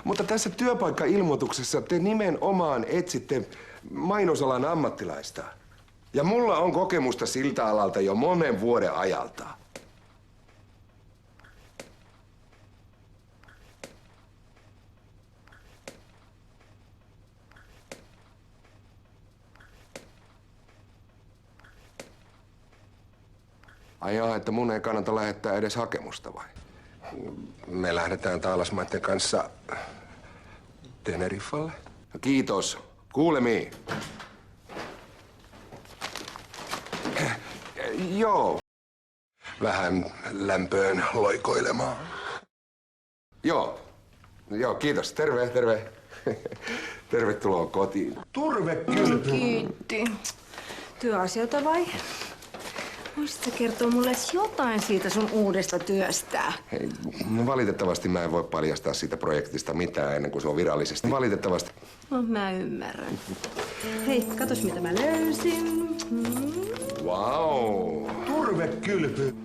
Mutta tässä työpaikkailmoituksessa te nimenomaan etsitte mainosalan ammattilaista. Ja mulla on kokemusta siltä alalta jo monen vuoden ajalta. Ai jaa, että mun ei kannata lähettää edes hakemusta vai? Me lähdetään Taalasmaiden kanssa Teneriffalle. Kiitos. Kuulemiin. Joo. Vähän lämpöön loikoilemaan. Joo. Joo, kiitos. Terve, terve. Tervetuloa kotiin. Turvekylpy. Kiitti. Työasioita vai? Voisitko kertoa mulle jotain siitä sun uudesta työstä? Hei, no valitettavasti mä en voi paljastaa siitä projektista mitään ennen kuin se on virallisesti. Valitettavasti. No, mä ymmärrän. Hei, katos mitä mä löysin. Wow. Turvekylpy.